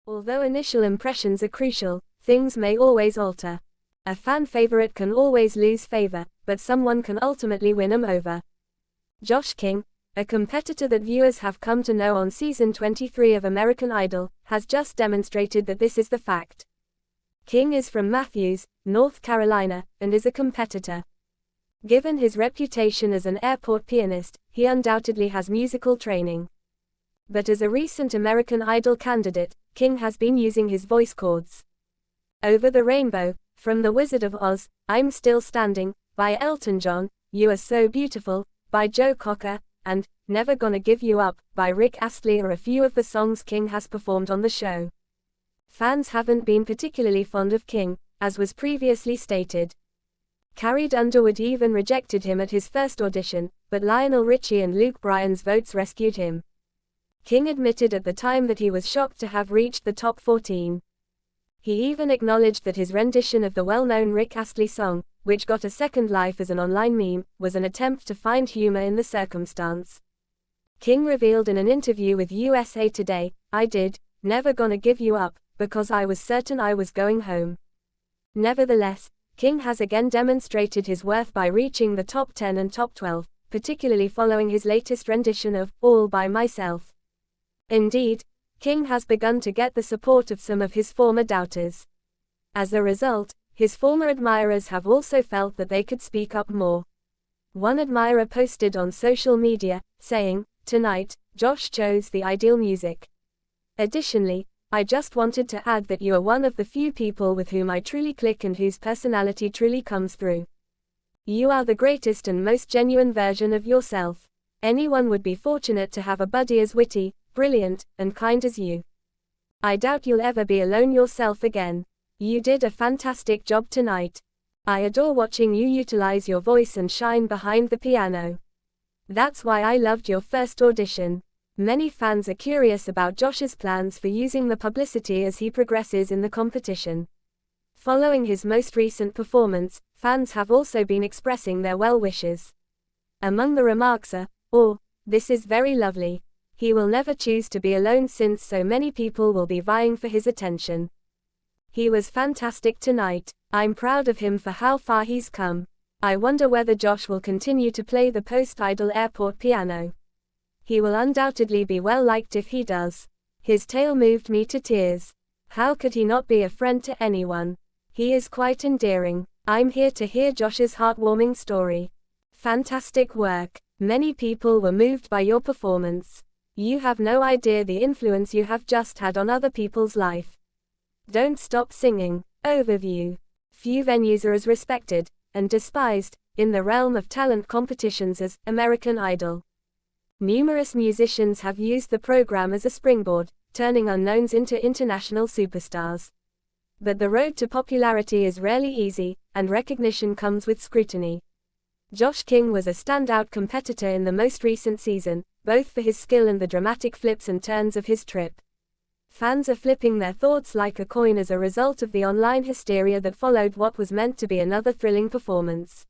Although initial impressions are crucial, things may always alter. A fan favorite can always lose favor, but someone can ultimately win them over. Josh King, a competitor that viewers have come to know on season 23 of American Idol, has just demonstrated that this is the fact. King is from Matthews, North Carolina, and is a competitor. Given his reputation as an airport pianist, he undoubtedly has musical training. But as a recent American Idol candidate, King has been using his voice cords. Over the Rainbow, From the Wizard of Oz, I'm Still Standing, by Elton John, You Are So Beautiful, by Joe Cocker, and Never Gonna Give You Up, by Rick Astley are a few of the songs King has performed on the show. Fans haven't been particularly fond of King, as was previously stated. Carrie Underwood even rejected him at his first audition, but Lionel Richie and Luke Bryan's votes rescued him. King admitted at the time that he was shocked to have reached the top 14. He even acknowledged that his rendition of the well-known Rick Astley song, which got a second life as an online meme, was an attempt to find humor in the circumstance. King revealed in an interview with USA Today, I did, Never Gonna Give You Up, because I was certain I was going home. Nevertheless, King has again demonstrated his worth by reaching the top 10 and top 12, particularly following his latest rendition of All By Myself. Indeed, King has begun to get the support of some of his former doubters. As a result, his former admirers have also felt that they could speak up more. One admirer posted on social media, saying, Tonight, Josh chose the ideal music. Additionally, I just wanted to add that you are one of the few people with whom I truly click and whose personality truly comes through. You are the greatest and most genuine version of yourself. Anyone would be fortunate to have a buddy as witty, brilliant, and kind as you. I doubt you'll ever be alone yourself again. You did a fantastic job tonight. I adore watching you utilize your voice and shine behind the piano. That's why I loved your first audition. Many fans are curious about Josh's plans for using the publicity as he progresses in the competition. Following his most recent performance, fans have also been expressing their well wishes. Among the remarks are, "Oh, this is very lovely. He will never choose to be alone since so many people will be vying for his attention. He was fantastic tonight. I'm proud of him for how far he's come. I wonder whether Josh will continue to play the post-Idol airport piano. He will undoubtedly be well liked if he does. His tale moved me to tears. How could he not be a friend to anyone? He is quite endearing. I'm here to hear Josh's heartwarming story. Fantastic work. Many people were moved by your performance. You have no idea the influence you have just had on other people's life. Don't stop singing." Overview. Few venues are as respected, and despised, in the realm of talent competitions as American Idol. Numerous musicians have used the program as a springboard, turning unknowns into international superstars. But the road to popularity is rarely easy, and recognition comes with scrutiny. Josh King was a standout competitor in the most recent season, both for his skill and the dramatic flips and turns of his trip. Fans are flipping their thoughts like a coin as a result of the online hysteria that followed what was meant to be another thrilling performance.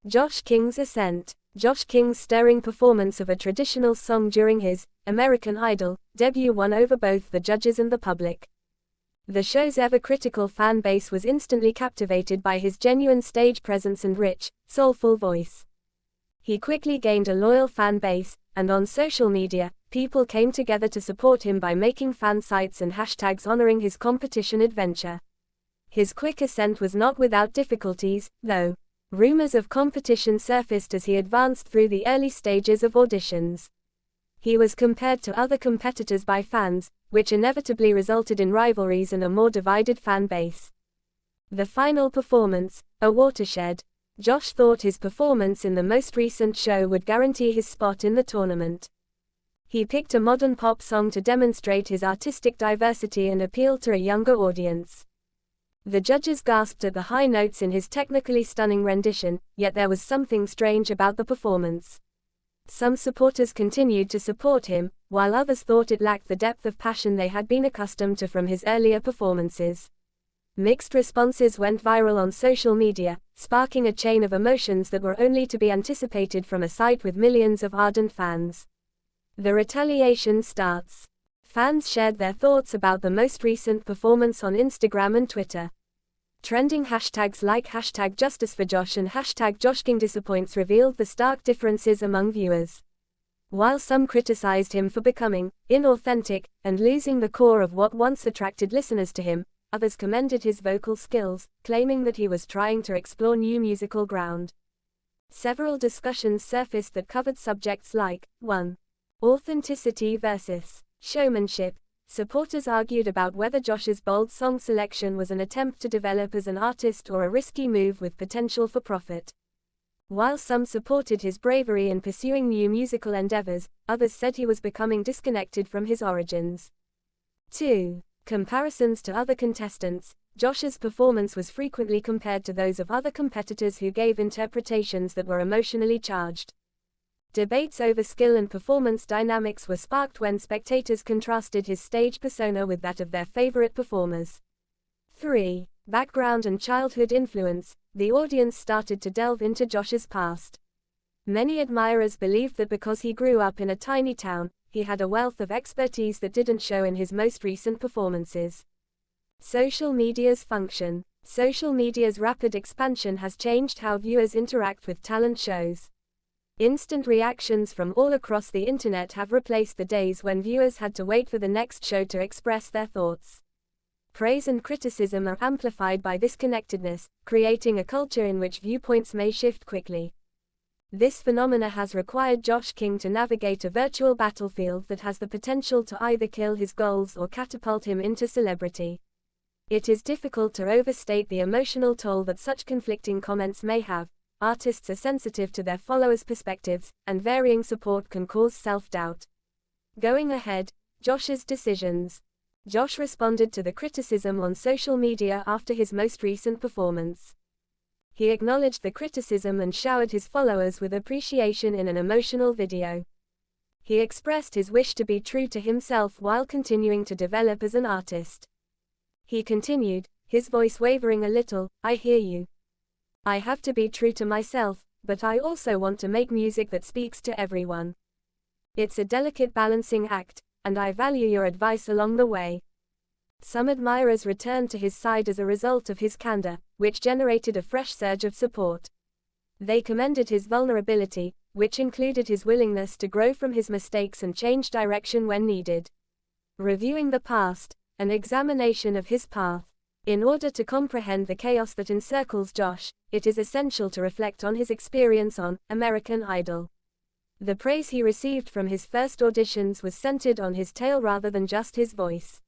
Josh King's Ascent. Josh King's stirring performance of a traditional song during his American Idol debut won over both the judges and the public. The show's ever-critical fan base was instantly captivated by his genuine stage presence and rich, soulful voice. He quickly gained a loyal fan base, and on social media, people came together to support him by making fan sites and hashtags honoring his competition adventure. His quick ascent was not without difficulties, though. Rumors of competition surfaced as he advanced through the early stages of auditions. He was compared to other competitors by fans, which inevitably resulted in rivalries and a more divided fan base. The final performance, a watershed. Josh thought his performance in the most recent show would guarantee his spot in the tournament. He picked a modern pop song to demonstrate his artistic diversity and appeal to a younger audience. The judges gasped at the high notes in his technically stunning rendition, yet there was something strange about the performance. Some supporters continued to support him, while others thought it lacked the depth of passion they had been accustomed to from his earlier performances. Mixed responses went viral on social media, sparking a chain of emotions that were only to be anticipated from a site with millions of ardent fans. The retaliation starts. Fans shared their thoughts about the most recent performance on Instagram and Twitter. Trending hashtags like #JusticeForJosh and #JoshKingDisappoints revealed the stark differences among viewers. While some criticized him for becoming inauthentic and losing the core of what once attracted listeners to him, others commended his vocal skills, claiming that he was trying to explore new musical ground. Several discussions surfaced that covered subjects like 1. Authenticity versus showmanship. Supporters argued about whether Josh's bold song selection was an attempt to develop as an artist or a risky move with potential for profit. While some supported his bravery in pursuing new musical endeavors, others said he was becoming disconnected from his origins. 2. Comparisons to other contestants. Josh's performance was frequently compared to those of other competitors who gave interpretations that were emotionally charged. Debates over skill and performance dynamics were sparked when spectators contrasted his stage persona with that of their favorite performers. 3. Background and childhood influence. The audience started to delve into Josh's past. Many admirers believed that because he grew up in a tiny town, he had a wealth of expertise that didn't show in his most recent performances. Social media's function. Social media's rapid expansion has changed how viewers interact with talent shows. Instant reactions from all across the internet have replaced the days when viewers had to wait for the next show to express their thoughts. Praise and criticism are amplified by this connectedness, creating a culture in which viewpoints may shift quickly. This phenomena has required Josh King to navigate a virtual battlefield that has the potential to either kill his goals or catapult him into celebrity. It is difficult to overstate the emotional toll that such conflicting comments may have. Artists are sensitive to their followers' perspectives, and varying support can cause self-doubt. Going ahead, Josh's decisions. Josh responded to the criticism on social media after his most recent performance. He acknowledged the criticism and showered his followers with appreciation in an emotional video. He expressed his wish to be true to himself while continuing to develop as an artist. He continued, his voice wavering a little, "I hear you. I have to be true to myself, but I also want to make music that speaks to everyone. It's a delicate balancing act, and I value your advice along the way." Some admirers returned to his side as a result of his candor, which generated a fresh surge of support. They commended his vulnerability, which included his willingness to grow from his mistakes and change direction when needed. Reviewing the past, an examination of his path. In order to comprehend the chaos that encircles Josh, it is essential to reflect on his experience on American Idol. The praise he received from his first auditions was centered on his tale rather than just his voice.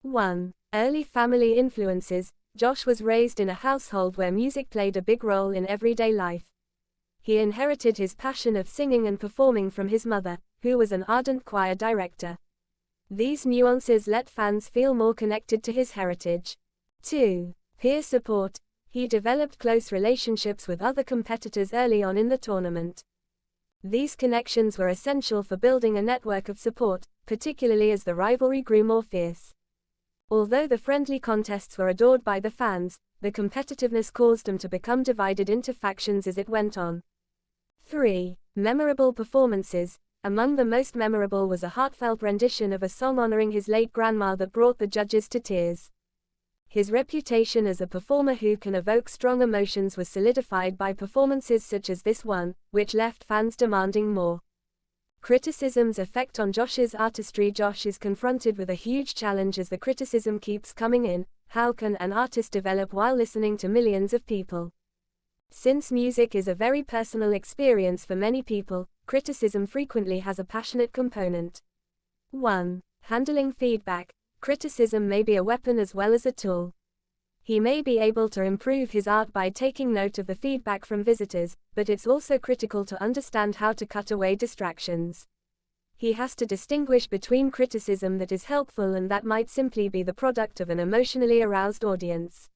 1. Early family influences. Josh was raised in a household where music played a big role in everyday life. He inherited his passion of singing and performing from his mother, who was an ardent choir director. These nuances let fans feel more connected to his heritage. 2. Peer support. He developed close relationships with other competitors early on in the tournament. These connections were essential for building a network of support, particularly as the rivalry grew more fierce. Although the friendly contests were adored by the fans, the competitiveness caused them to become divided into factions as it went on. 3. Memorable performances. Among the most memorable was a heartfelt rendition of a song honoring his late grandma that brought the judges to tears. His reputation as a performer who can evoke strong emotions was solidified by performances such as this one, which left fans demanding more. Criticism's effect on Josh's artistry. Josh is confronted with a huge challenge as the criticism keeps coming in. How can an artist develop while listening to millions of people? Since music is a very personal experience for many people, criticism frequently has a passionate component. 1. Handling feedback. Criticism may be a weapon as well as a tool. He may be able to improve his art by taking note of the feedback from visitors, but it's also critical to understand how to cut away distractions. He has to distinguish between criticism that is helpful and that might simply be the product of an emotionally aroused audience.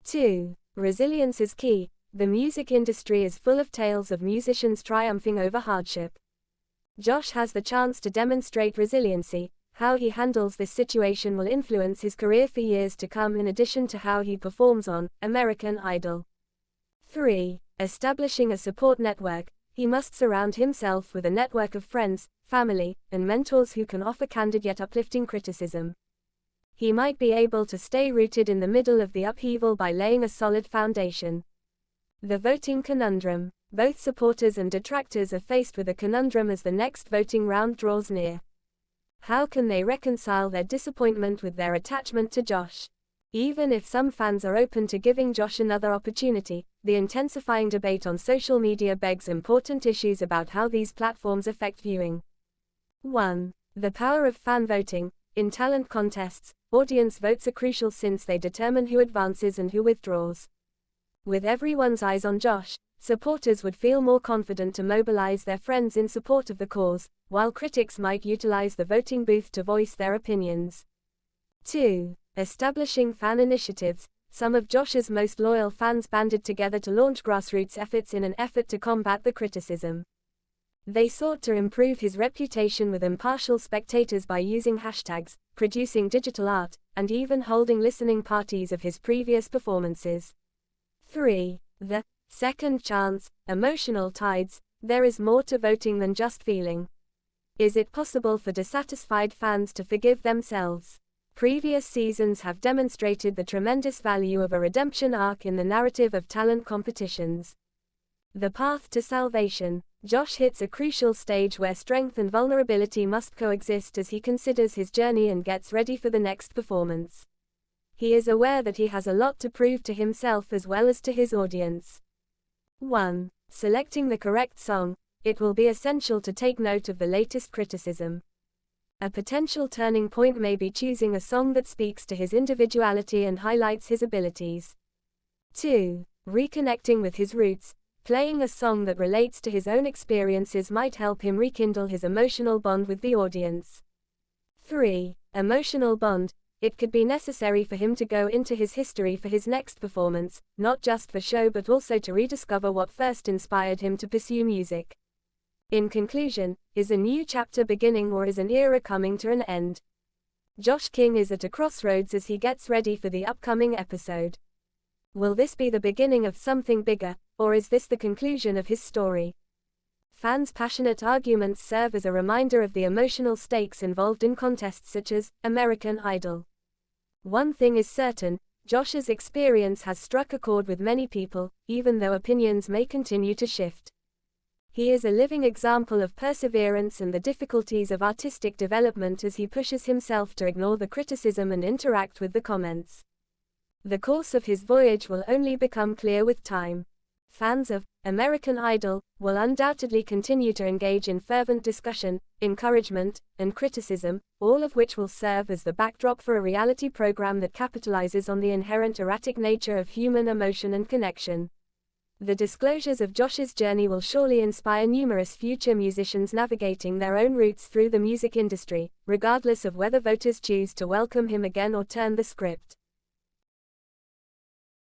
2. Resilience is key. The music industry is full of tales of musicians triumphing over hardship. Josh has the chance to demonstrate resiliency. How he handles this situation will influence his career for years to come, in addition to how he performs on American Idol. 3. Establishing a support network. He must surround himself with a network of friends, family, and mentors who can offer candid yet uplifting criticism. He might be able to stay rooted in the middle of the upheaval by laying a solid foundation. The voting conundrum. Both supporters and detractors are faced with a conundrum as the next voting round draws near. How can they reconcile their disappointment with their attachment to Josh? Even if some fans are open to giving Josh another opportunity, the intensifying debate on social media begs important issues about how these platforms affect viewing. 1. The power of fan voting. In talent contests, audience votes are crucial since they determine who advances and who withdraws. With everyone's eyes on Josh, supporters would feel more confident to mobilize their friends in support of the cause, while critics might utilize the voting booth to voice their opinions. 2. Establishing fan initiatives. Some of Josh's most loyal fans banded together to launch grassroots efforts in an effort to combat the criticism. They sought to improve his reputation with impartial spectators by using hashtags, producing digital art, and even holding listening parties of his previous performances. 3. The second chance. Emotional tides. There is more to voting than just feeling. Is it possible for dissatisfied fans to forgive themselves? Previous seasons have demonstrated the tremendous value of a redemption arc in the narrative of talent competitions. The path to salvation. Josh hits a crucial stage where strength and vulnerability must coexist as he considers his journey and gets ready for the next performance. He is aware that he has a lot to prove to himself as well as to his audience. 1. Selecting the correct song. It will be essential to take note of the latest criticism. A potential turning point may be choosing a song that speaks to his individuality and highlights his abilities. 2. Reconnecting with his roots. Playing a song that relates to his own experiences might help him rekindle his emotional bond with the audience. 3. Emotional bond. It could be necessary for him to go into his history for his next performance, not just for show but also to rediscover what first inspired him to pursue music. In conclusion, is a new chapter beginning or is an era coming to an end? Josh King is at a crossroads as he gets ready for the upcoming episode. Will this be the beginning of something bigger, or is this the conclusion of his story? Fans' passionate arguments serve as a reminder of the emotional stakes involved in contests such as American Idol. One thing is certain, Josh's experience has struck a chord with many people, even though opinions may continue to shift. He is a living example of perseverance and the difficulties of artistic development as he pushes himself to ignore the criticism and interact with the comments. The course of his voyage will only become clear with time. Fans of American Idol will undoubtedly continue to engage in fervent discussion, encouragement, and criticism, all of which will serve as the backdrop for a reality program that capitalizes on the inherent erratic nature of human emotion and connection. The disclosures of Josh's journey will surely inspire numerous future musicians navigating their own routes through the music industry, regardless of whether voters choose to welcome him again or turn the script.